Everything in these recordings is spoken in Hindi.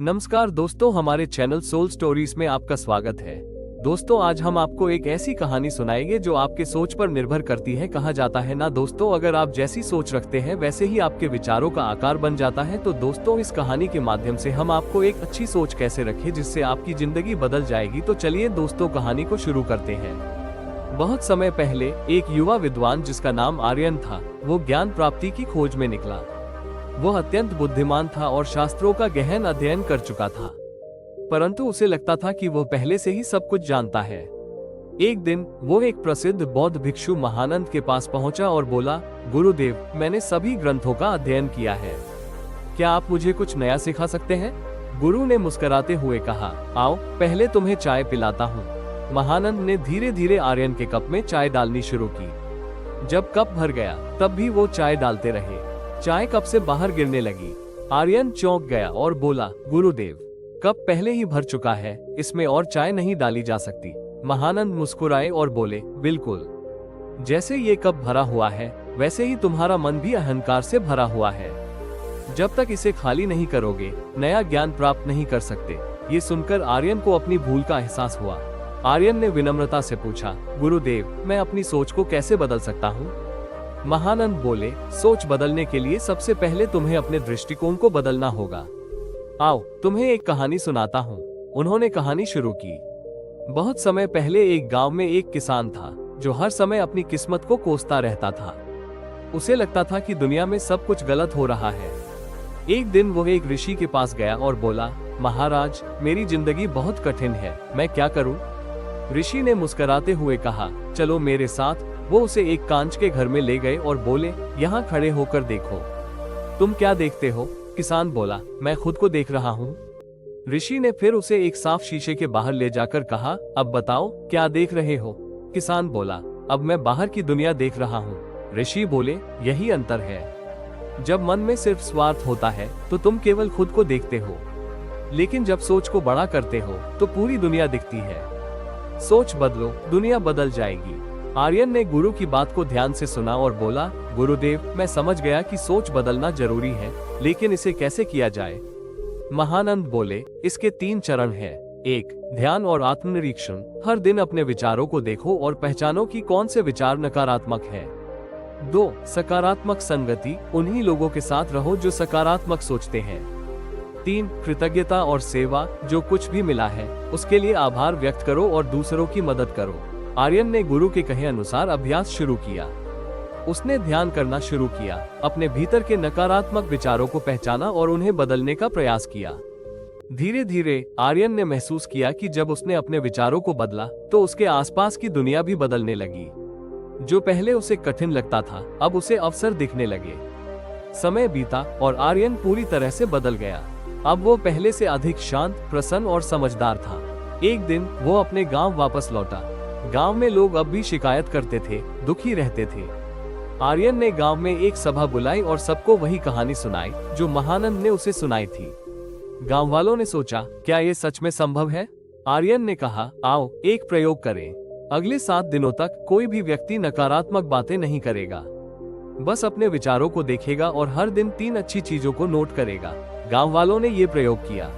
नमस्कार दोस्तों, हमारे चैनल सोल स्टोरीज में आपका स्वागत है। दोस्तों, आज हम आपको एक ऐसी कहानी सुनाएंगे जो आपके सोच पर निर्भर करती है। कहा जाता है ना दोस्तों, अगर आप जैसी सोच रखते हैं वैसे ही आपके विचारों का आकार बन जाता है। तो दोस्तों, इस कहानी के माध्यम से हम आपको एक अच्छी सोच कैसे रखें जिससे आपकी जिंदगी बदल जाएगी। तो चलिए दोस्तों, कहानी को शुरू करते हैं। बहुत समय पहले एक युवा विद्वान जिसका नाम आर्यन था, वो ज्ञान प्राप्ति की खोज में निकला। वो अत्यंत बुद्धिमान था और शास्त्रों का गहन अध्ययन कर चुका था, परंतु उसे लगता था कि वो पहले से ही सब कुछ जानता है। एक दिन वो एक प्रसिद्ध बौद्ध भिक्षु महानंद के पास पहुंचा और बोला, गुरुदेव, मैंने सभी ग्रंथों का अध्ययन किया है, क्या आप मुझे कुछ नया सिखा सकते हैं? गुरु ने मुस्कुराते हुए कहा, आओ पहले तुम्हें चाय पिलाता हूँ। महानंद ने धीरे धीरे आर्यन के कप में चाय डालनी शुरू की। जब कप भर गया तब भी वो चाय डालते रहे। चाय कप से बाहर गिरने लगी। आर्यन चौंक गया और बोला, गुरुदेव, कप पहले ही भर चुका है, इसमें और चाय नहीं डाली जा सकती। महानंद मुस्कुराए और बोले, बिल्कुल, जैसे ये कप भरा हुआ है वैसे ही तुम्हारा मन भी अहंकार से भरा हुआ है। जब तक इसे खाली नहीं करोगे नया ज्ञान प्राप्त नहीं कर सकते। ये सुनकर आर्यन को अपनी भूल का एहसास हुआ। आर्यन ने विनम्रता से पूछा, गुरुदेव, मैं अपनी सोच को कैसे बदल सकता हूँ? महानंद बोले, सोच बदलने के लिए सबसे पहले तुम्हें अपने दृष्टिकोण को बदलना होगा। आओ तुम्हें एक कहानी सुनाता हूँ। उन्होंने कहानी शुरू की। बहुत समय पहले एक गांव में एक किसान था जो हर समय अपनी किस्मत को कोसता रहता था। उसे लगता था कि दुनिया में सब कुछ गलत हो रहा है। एक दिन वो एक ऋषि के पास गया और बोला, महाराज, मेरी जिंदगी बहुत कठिन है, मैं क्या करूं? ऋषि ने मुस्कुराते हुए कहा, चलो मेरे साथ। वो उसे एक कांच के घर में ले गए और बोले, यहाँ खड़े होकर देखो। तुम क्या देखते हो? किसान बोला, मैं खुद को देख रहा हूँ। ऋषि ने फिर उसे एक साफ शीशे के बाहर ले जाकर कहा, अब बताओ क्या देख रहे हो? किसान बोला, अब मैं बाहर की दुनिया देख रहा हूँ। ऋषि बोले, यही अंतर है। जब मन में सिर्फ स्वार्थ होता है तो तुम केवल खुद को देखते हो, लेकिन जब सोच को बड़ा करते हो तो पूरी दुनिया दिखती है। सोच बदलो, दुनिया बदल जाएगी। आर्यन ने गुरु की बात को ध्यान से सुना और बोला, गुरुदेव, मैं समझ गया कि सोच बदलना जरूरी है, लेकिन इसे कैसे किया जाए? महानंद बोले, इसके 3 चरण हैं। 1. ध्यान और आत्मनिरीक्षण। हर दिन अपने विचारों को देखो और पहचानो कि कौन से विचार नकारात्मक हैं। 2. सकारात्मक संगति। उन्हीं लोगों के साथ रहो जो सकारात्मक सोचते हैं। 3. कृतज्ञता और सेवा। जो कुछ भी मिला है उसके लिए आभार व्यक्त करो और दूसरों की मदद करो। आर्यन ने गुरु के कहे अनुसार अभ्यास शुरू किया। उसने ध्यान करना शुरू किया, अपने भीतर के नकारात्मक विचारों को पहचाना और उन्हें बदलने का प्रयास किया। धीरे धीरे आर्यन ने महसूस किया कि जब उसने अपने विचारों को बदला तो उसके आसपास की दुनिया भी बदलने लगी। जो पहले उसे कठिन लगता था अब उसे अवसर दिखने लगे। समय बीता और आर्यन पूरी तरह से बदल गया। अब वो पहले से अधिक शांत, प्रसन्न और समझदार था। एक दिन वो अपने गांव वापस लौटा। गांव में लोग अब भी शिकायत करते थे, दुखी रहते थे। आर्यन ने गांव में एक सभा बुलाई और सबको वही कहानी सुनाई जो महानंद ने उसे सुनाई थी। गांव वालों ने सोचा, क्या ये सच में संभव है? आर्यन ने कहा, आओ एक प्रयोग करें। अगले 7 दिनों तक कोई भी व्यक्ति नकारात्मक बातें नहीं करेगा, बस अपने विचारों को देखेगा और हर दिन 3 अच्छी चीजों को नोट करेगा। गांव वालों ने ये प्रयोग किया।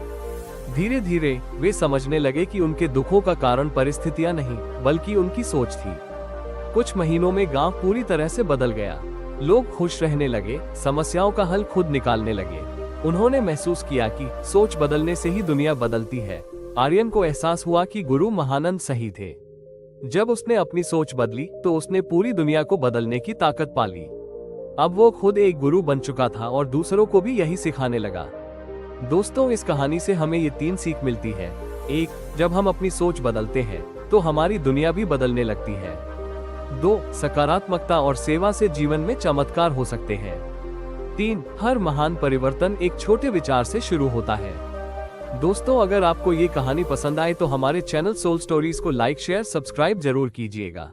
धीरे धीरे वे समझने लगे कि उनके दुखों का कारण परिस्थितियां नहीं बल्कि उनकी सोच थी। कुछ महीनों में गांव पूरी तरह से बदल गया। लोग खुश रहने लगे, समस्याओं का हल खुद निकालने लगे। उन्होंने महसूस किया कि सोच बदलने से ही दुनिया बदलती है। आर्यन को एहसास हुआ कि गुरु महानंद सही थे। जब उसने अपनी सोच बदली तो उसने पूरी दुनिया को बदलने की ताकत पाली। अब वो खुद एक गुरु बन चुका था और दूसरों को भी यही सिखाने लगा। दोस्तों, इस कहानी से हमें ये 3 सीख मिलती है। 1. जब हम अपनी सोच बदलते हैं तो हमारी दुनिया भी बदलने लगती है। 2. सकारात्मकता और सेवा से जीवन में चमत्कार हो सकते हैं। 3. हर महान परिवर्तन एक छोटे विचार से शुरू होता है। दोस्तों, अगर आपको ये कहानी पसंद आए तो हमारे चैनल सोल स्टोरीज को लाइक, शेयर, सब्सक्राइब जरूर कीजिएगा।